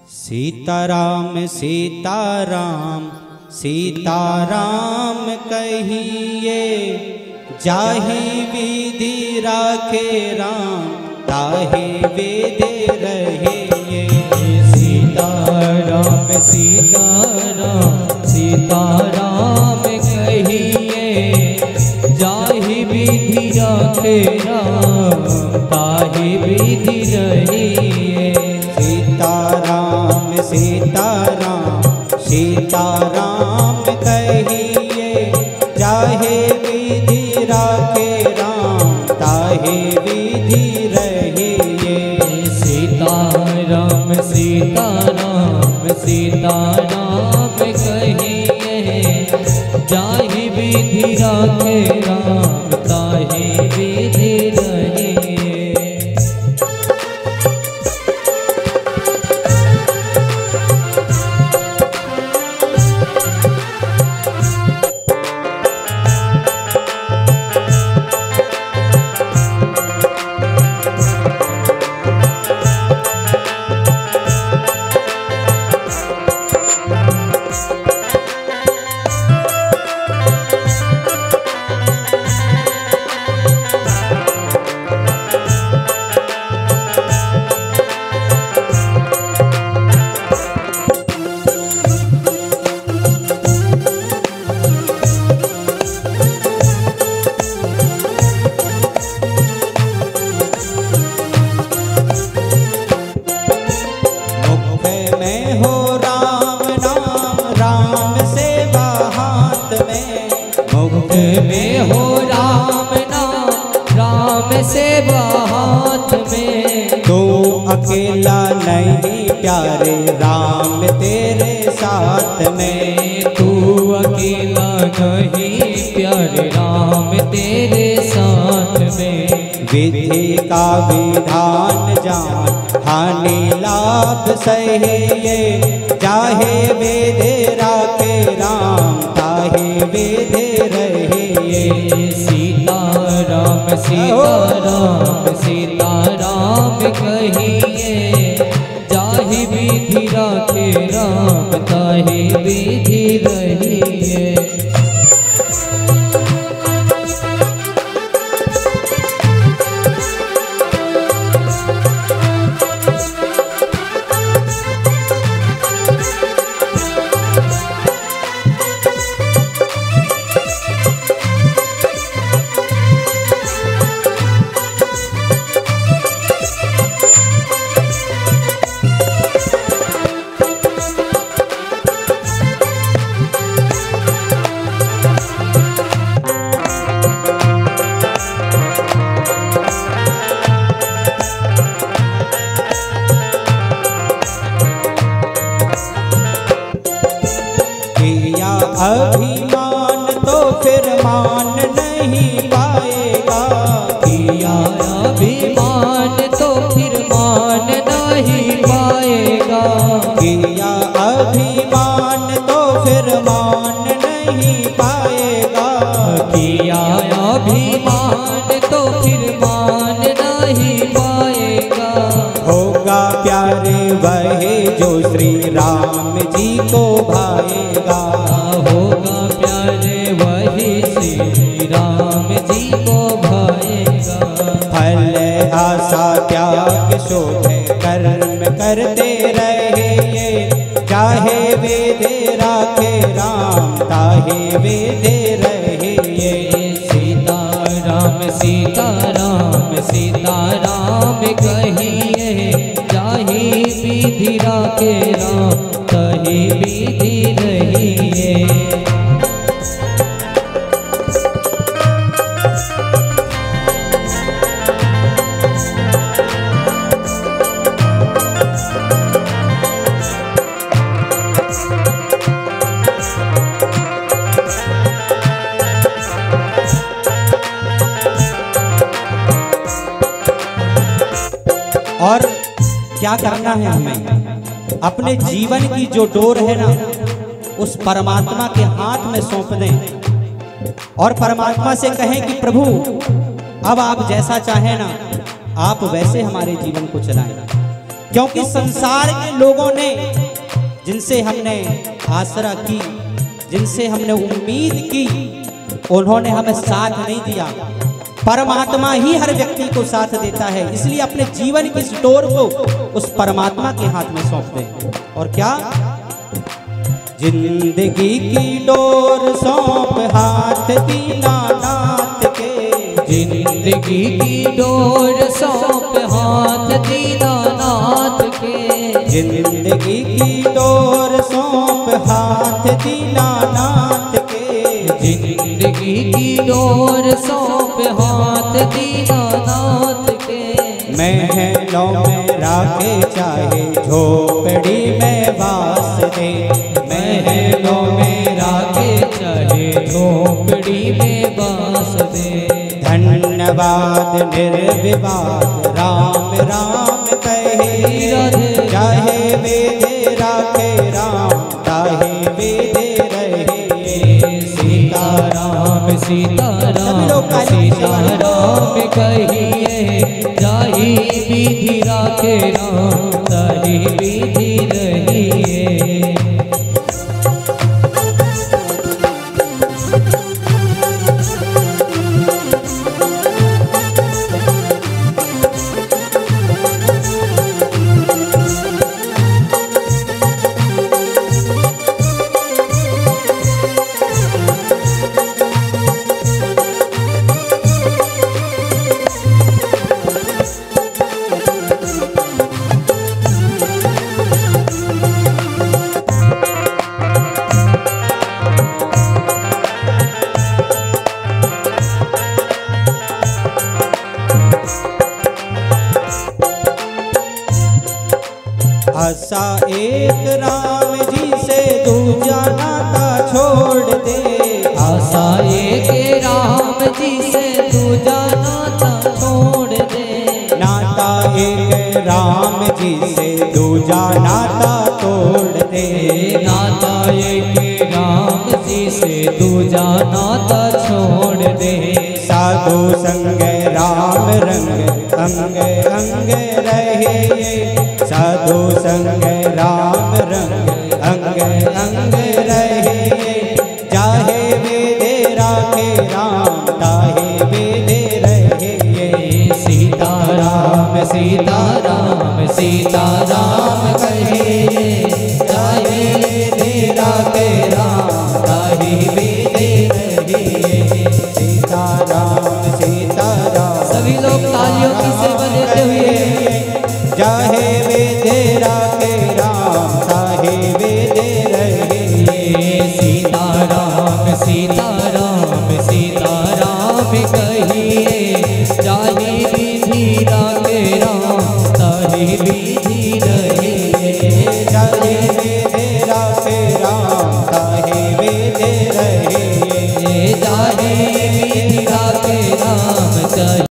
सीताराम सीताराम सीताराम कहिए, जाहि विधि राखे राम ताहि विधि रहिए। सीताराम सीताराम सीताराम कहिए, जाहि विधि राखे राम ताहि विधि रहिए। सीताराम सीताराम सीताराम कहिए, जाहि विधि राखे राम ताहि विधि रहिए। सीताराम सीताराम सीताराम कहिए, जाहि विधि राखे राम ताहि विधि रहिए। में हो राम नाम राम सेवा हाथ में। तू अकेला नहीं प्यारे राम तेरे साथ में। तू अकेला नहीं प्यारे राम तेरे साथ में। विधि का विधान जान हानि लाभ सहिए, चाहे विधि राखे राम ताहि विधि रहिए। सीताराम सीताराम सीताराम कहिए, जाहि विधि राखे राम ताहि विधि रहिए। अभिमान तो फिर मान नहीं पाएगा। किया अभिमान तो फिर मान नहीं पाएगा। किया अभिमान तो फिर मान नहीं पाएगा। किया अभिमान तो फिर मान नहीं पाएगा। होगा प्यारे वही जो श्री राम जी को भाएगा। होगा प्यारे वही श्री राम जी को भाएगा। फल आशा त्याग शोध कर्म करते रहिए, चाहे विधि राखे राम ताहि विधि रहिए। सीताराम सीताराम सीताराम कहिए, जाहि विधि राखे राम ताहि विधि रहिए। और क्या करना है हमें? अपने जीवन की जो डोर है ना, उस परमात्मा के हाथ में सौंप दें और परमात्मा से कहें कि प्रभु अब आप जैसा चाहें ना, आप वैसे हमारे जीवन को चलाएं। क्योंकि संसार के लोगों ने जिनसे हमने आसरा की, जिनसे हमने उम्मीद की, उन्होंने हमें साथ नहीं दिया। परमात्मा ही हर व्यक्ति को साथ देता है, इसलिए अपने जीवन की इस डोर को उस परमात्मा के हाथ में सौंप दें। और क्या, जिंदगी की डोर सौंप हाथ दीनानाथ के, जिंदगी की डोर सौंप हाथ दीनानाथ के, जिंदगी की डोर सौंप हाथ दीनानाथ के, जिंदगी की डोर सौंप हाथ दीनानाथ के। महलों में राखे चाहे झोपड़ी में वास दे, महलों में राखे चाहे झोपड़ी में बास दे। धन्यवाद निर्विवाद राम राम कहे, चाहे वेदे राखे राम, चाहे वेदे रहे। सीताराम सीताराम सीताराम कहिए, जाहि विधि राखे राम, ताहि विधि रहिए। आशा एक राम जी से दूजा नाता छोड़ दे, आशा एक राम जी से दूजा नाता छोड़ दे। नाता एक राम जी से दूजा नाता तोड़ दे, नाता एक राम जी से दूजा नाता छोड़ दे। साधु संग राम रंग अंग अंग रहे, साधु संग राम रंग अंग अंग रहे। चाहे वेदे राखे राम, ताहे वेदे रहे। सीताराम सीताराम सीताराम कहिए, चाहे वेदे राखे राम, ताहि वेदे रहिए। सीताराम सीताराम, सभी लोग तालियों की सेवा देते हुए, चाहे वेदे राखे राम, ताहे वेदे रहे। सीताराम सीताराम सीताराम कहिए, चाहे विधि राखे राम, ताहि विधि